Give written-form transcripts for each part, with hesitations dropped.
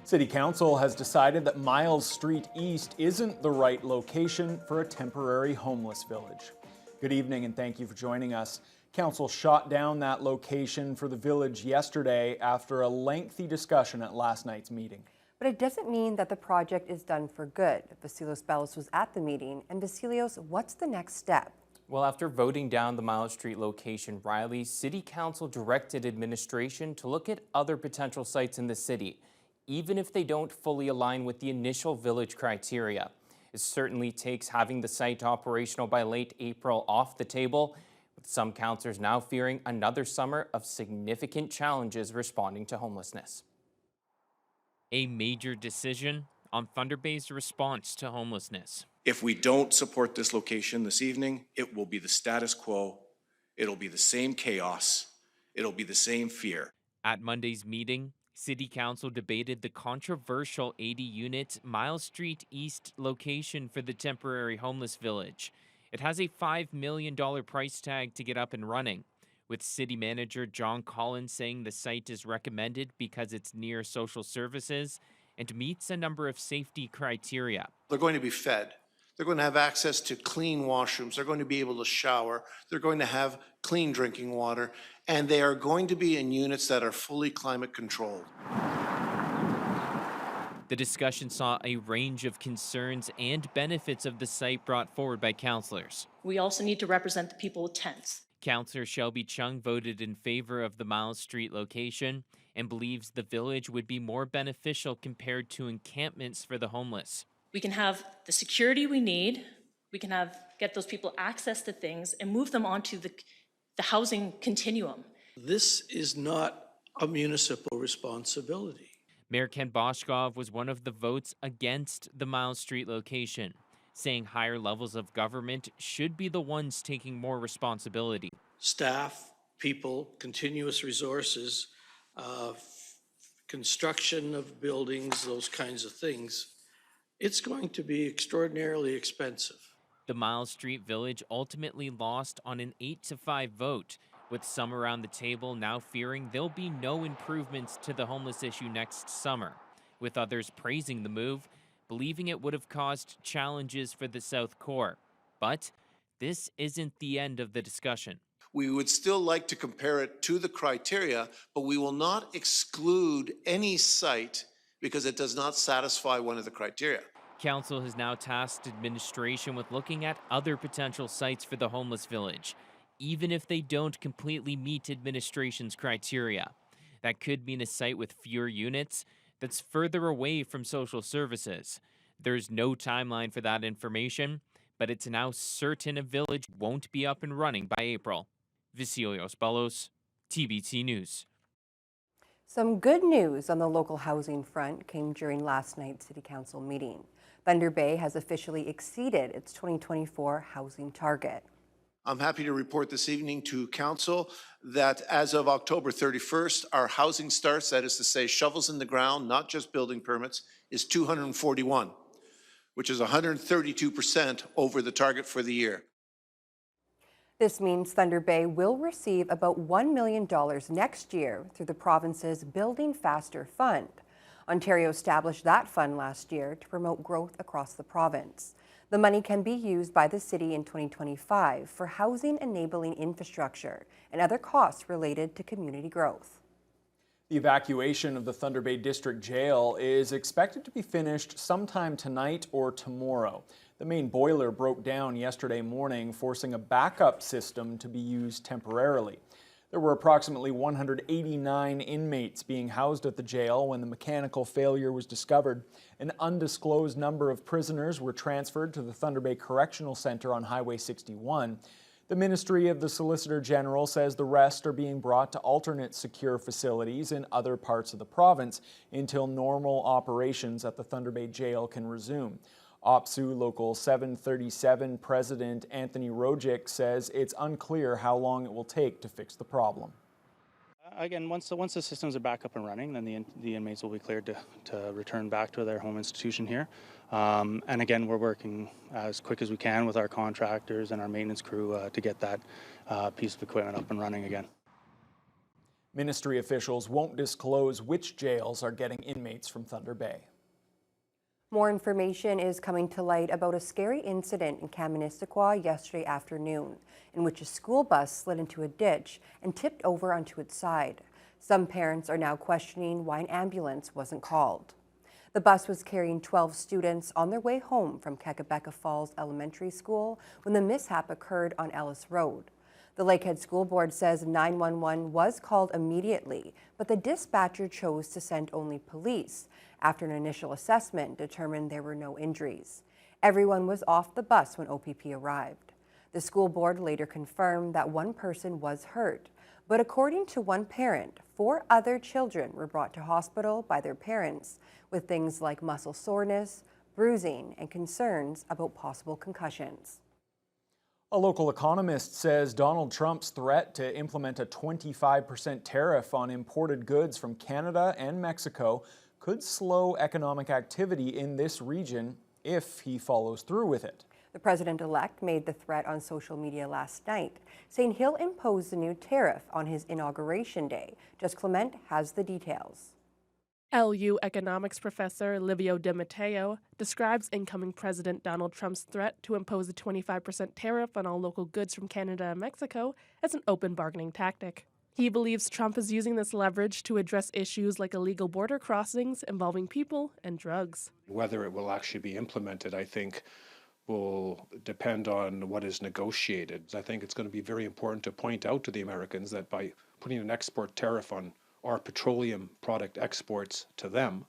City Council has decided that Miles Street East isn't the right location for a temporary homeless village. Good evening and thank you for joining us. Council shot down that location for the village yesterday after a lengthy discussion at last night's meeting. But it doesn't mean that the project is done for good. Vasilios Bellos was at the meeting. And Vasilios, what's the next step? Well, after voting down the Miles Street location, Riley, City Council directed administration to look at other potential sites in the city, even if they don't fully align with the initial village criteria. It certainly takes having the site operational by late April off the table, with some councillors now fearing another summer of significant challenges responding to homelessness. A major decision on Thunder Bay's response to homelessness. If we don't support this location this evening, it will be the status quo. It'll be the same chaos. It'll be the same fear. At Monday's meeting, City Council debated the controversial 80-unit Miles Street East location for the temporary homeless village. It has a $5 million price tag to get up and running, with City Manager John Collins saying the site is recommended because it's near social services and meets a number of safety criteria. They're going to be fed. They're going to have access to clean washrooms. They're going to be able to shower. They're going to have clean drinking water. And they are going to be in units that are fully climate controlled. The discussion saw a range of concerns and benefits of the site brought forward by councillors. We also need to represent the people with tents. Councillor Shelby Chung voted in favor of the Miles Street location and believes the village would be more beneficial compared to encampments for the homeless. We can have the security we need, we can get those people access to things and move them onto the housing continuum. This is not a municipal responsibility. Mayor Ken Boshkov was one of the votes against the Miles Street location, saying higher levels of government should be the ones taking more responsibility. Staff, people, continuous resources, construction of buildings, those kinds of things. It's going to be extraordinarily expensive. The Miles Street Village ultimately lost on an 8-5 vote, with some around the table now fearing there'll be no improvements to the homeless issue next summer, with others praising the move, believing it would have caused challenges for the South Core. But this isn't the end of the discussion. We would still like to compare it to the criteria, but we will not exclude any site because it does not satisfy one of the criteria. Council has now tasked administration with looking at other potential sites for the homeless village, even if they don't completely meet administration's criteria. That could mean a site with fewer units that's further away from social services. There's no timeline for that information, but it's now certain a village won't be up and running by April. Vasilios Bellos, TBT News. Some good news on the local housing front came during last night's City Council meeting. Thunder Bay has officially exceeded its 2024 housing target. I'm happy to report this evening to Council that as of October 31st, our housing starts, that is to say shovels in the ground, not just building permits, is 241, which is 132% over the target for the year. This means Thunder Bay will receive about $1 million next year through the province's Building Faster Fund. Ontario established that fund last year to promote growth across the province. The money can be used by the city in 2025 for housing enabling infrastructure and other costs related to community growth. The evacuation of the Thunder Bay District Jail is expected to be finished sometime tonight or tomorrow. The main boiler broke down yesterday morning, forcing a backup system to be used temporarily. There were approximately 189 inmates being housed at the jail when the mechanical failure was discovered. An undisclosed number of prisoners were transferred to the Thunder Bay Correctional Center on Highway 61. The Ministry of the Solicitor General says the rest are being brought to alternate secure facilities in other parts of the province until normal operations at the Thunder Bay Jail can resume. OPSU Local 737 President Anthony Rojic says it's unclear how long it will take to fix the problem. Again, once the systems are back up and running, then the inmates will be cleared to return back to their home institution here. And again, we're working as quick as we can with our contractors and our maintenance crew to get that piece of equipment up and running again. Ministry officials won't disclose which jails are getting inmates from Thunder Bay. More information is coming to light about a scary incident in Kaministiquia yesterday afternoon, in which a school bus slid into a ditch and tipped over onto its side. Some parents are now questioning why an ambulance wasn't called. The bus was carrying 12 students on their way home from Kakabeka Falls Elementary School when the mishap occurred on Ellis Road. The Lakehead School Board says 911 was called immediately, but the dispatcher chose to send only police after an initial assessment determined there were no injuries. Everyone was off the bus when OPP arrived. The school board later confirmed that one person was hurt, but according to one parent, 4 other children were brought to hospital by their parents with things like muscle soreness, bruising, and concerns about possible concussions. A local economist says Donald Trump's threat to implement a 25% tariff on imported goods from Canada and Mexico could slow economic activity in this region if he follows through with it. The president-elect made the threat on social media last night, saying he'll impose the new tariff on his inauguration day. Jess Clement has the details. LU economics professor Livio Di Matteo describes incoming President Donald Trump's threat to impose a 25% tariff on all local goods from Canada and Mexico as an open bargaining tactic. He believes Trump is using this leverage to address issues like illegal border crossings involving people and drugs. Whether it will actually be implemented, I think, will depend on what is negotiated. I think it's going to be very important to point out to the Americans that by putting an export tariff on our petroleum product exports to them,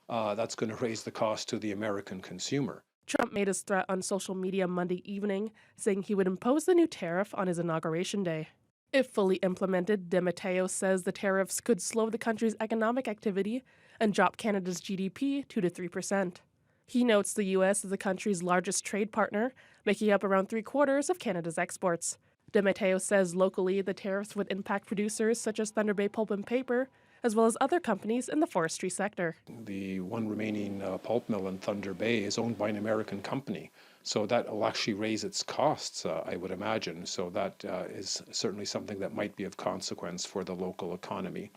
that's going to raise the cost to the American consumer. Trump made his threat on social media Monday evening, saying he would impose the new tariff on his inauguration day. If fully implemented, Di Matteo says the tariffs could slow the country's economic activity and drop Canada's GDP 2 to 3%. He notes the U.S. is the country's largest trade partner, making up around 3/4 of Canada's exports. Di Matteo says locally the tariffs would impact producers such as Thunder Bay Pulp and Paper, as well as other companies in the forestry sector. The one remaining pulp mill in Thunder Bay is owned by an American company, so that will actually raise its costs, I would imagine. So that is certainly something that might be of consequence for the local economy.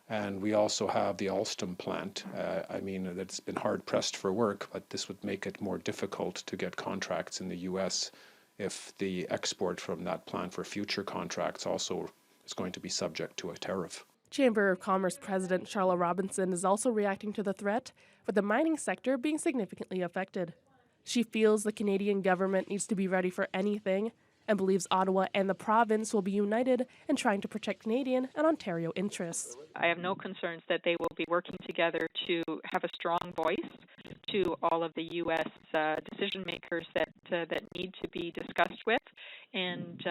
And we also have the Alstom plant. That's been hard pressed for work, but this would make it more difficult to get contracts in the U.S. if the export from that plant for future contracts also is going to be subject to a tariff. Chamber of Commerce President Charlotte Robinson is also reacting to the threat, with the mining sector being significantly affected. She feels the Canadian government needs to be ready for anything and believes Ottawa and the province will be united in trying to protect Canadian and Ontario interests. I have no concerns that they will be working together to have a strong voice to all of the U.S. Decision makers that need to be discussed with, and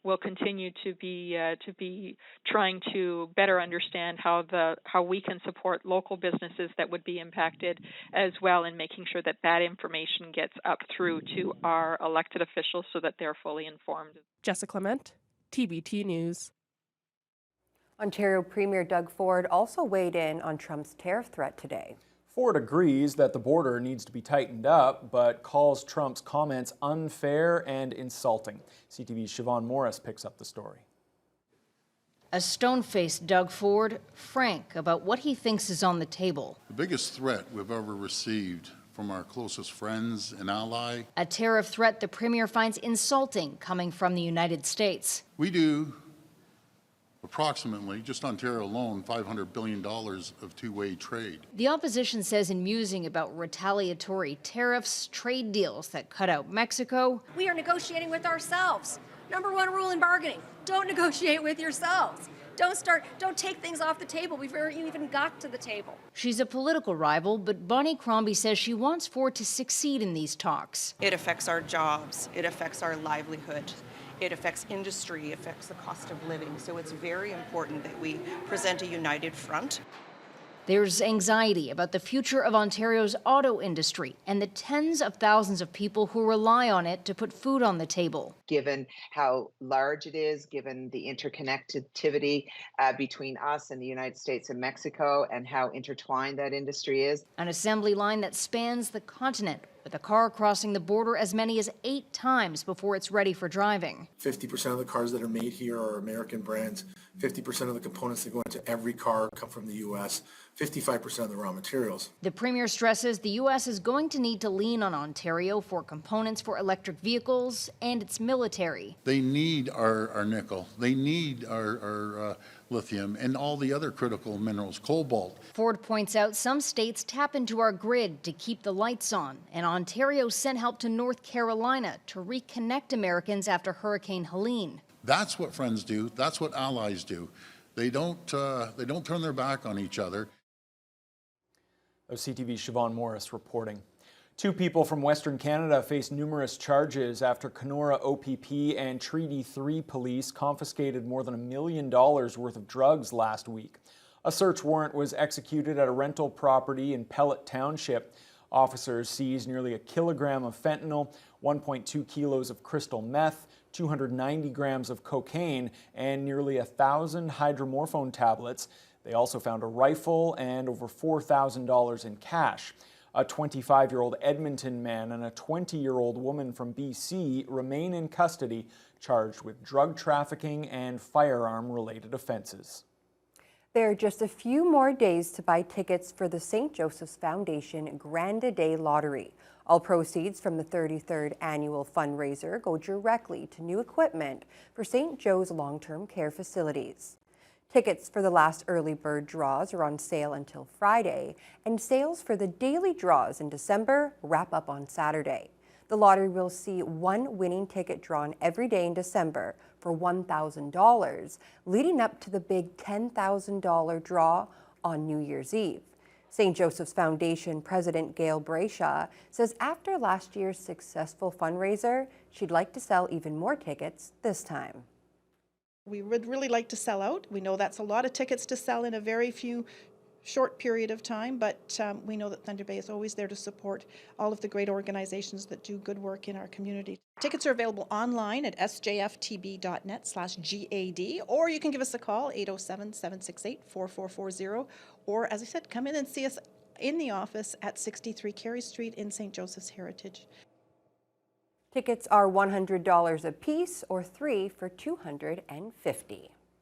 we'll continue to be trying to better understand how we can support local businesses that would be impacted as well, in making sure that that information gets up through to our elected officials so that they're fully informed. Jessica Clement, TBT News. Ontario Premier Doug Ford also weighed in on Trump's tariff threat today. Ford agrees that the border needs to be tightened up, but calls Trump's comments unfair and insulting. CTV's Siobhan Morris picks up the story. A stone-faced Doug Ford, frank about what he thinks is on the table. The biggest threat we've ever received from our closest friends and ally. A tariff threat the Premier finds insulting coming from the United States. We do approximately, just Ontario alone, $500 billion of two-way trade. The opposition says in musing about retaliatory tariffs, trade deals that cut out Mexico. We are negotiating with ourselves. Number one rule in bargaining, don't negotiate with yourselves. Don't take things off the table before you even got to the table. She's a political rival, but Bonnie Crombie says she wants Ford to succeed in these talks. It affects our jobs, it affects our livelihood, it affects industry, it affects the cost of living. So it's very important that we present a united front. There's anxiety about the future of Ontario's auto industry and the tens of thousands of people who rely on it to put food on the table. Given how large it is, given the interconnectivity between us and the United States and Mexico, and how intertwined that industry is. An assembly line that spans the continent, with a car crossing the border as many as 8 times before it's ready for driving. 50% of the cars that are made here are American brands. 50% of the components that go into every car come from the U.S., 55% of the raw materials. The Premier stresses the U.S. is going to need to lean on Ontario for components for electric vehicles and its military. They need our nickel, they need our lithium, and all the other critical minerals, cobalt. Ford points out some states tap into our grid to keep the lights on, and Ontario sent help to North Carolina to reconnect Americans after Hurricane Helene. That's what friends do. That's what allies do. They don't turn their back on each other. CTV's Siobhan Morris reporting. 2 people from Western Canada face numerous charges after Kenora OPP and Treaty 3 police confiscated more than $1 million worth of drugs last week. A search warrant was executed at a rental property in Pellet Township. Officers seized nearly 1 kilogram of fentanyl, 1.2 kilos of crystal meth, 290 grams of cocaine, and nearly 1,000 hydromorphone tablets. They also found a rifle and over $4,000 in cash. A 25-year-old Edmonton man and a 20-year-old woman from BC remain in custody, charged with drug trafficking and firearm-related offenses. There are just a few more days to buy tickets for the St. Joseph's Foundation Grand A Day Lottery. All proceeds from the 33rd annual fundraiser go directly to new equipment for St. Joe's long-term care facilities. Tickets for the last early bird draws are on sale until Friday, and sales for the daily draws in December wrap up on Saturday. The lottery will see one winning ticket drawn every day in December for $1,000, leading up to the big $10,000 draw on New Year's Eve. St. Joseph's Foundation President Gail Brashaw says after last year's successful fundraiser, she'd like to sell even more tickets this time. We would really like to sell out. We know that's a lot of tickets to sell in a very short period of time, but we know that Thunder Bay is always there to support all of the great organizations that do good work in our community. Tickets are available online at sjftb.net/GAD, or you can give us a call, 807-768-4440, or as I said, come in and see us in the office at 63 Carey Street in St. Joseph's Heritage. Tickets are $100 a piece or 3 for $250.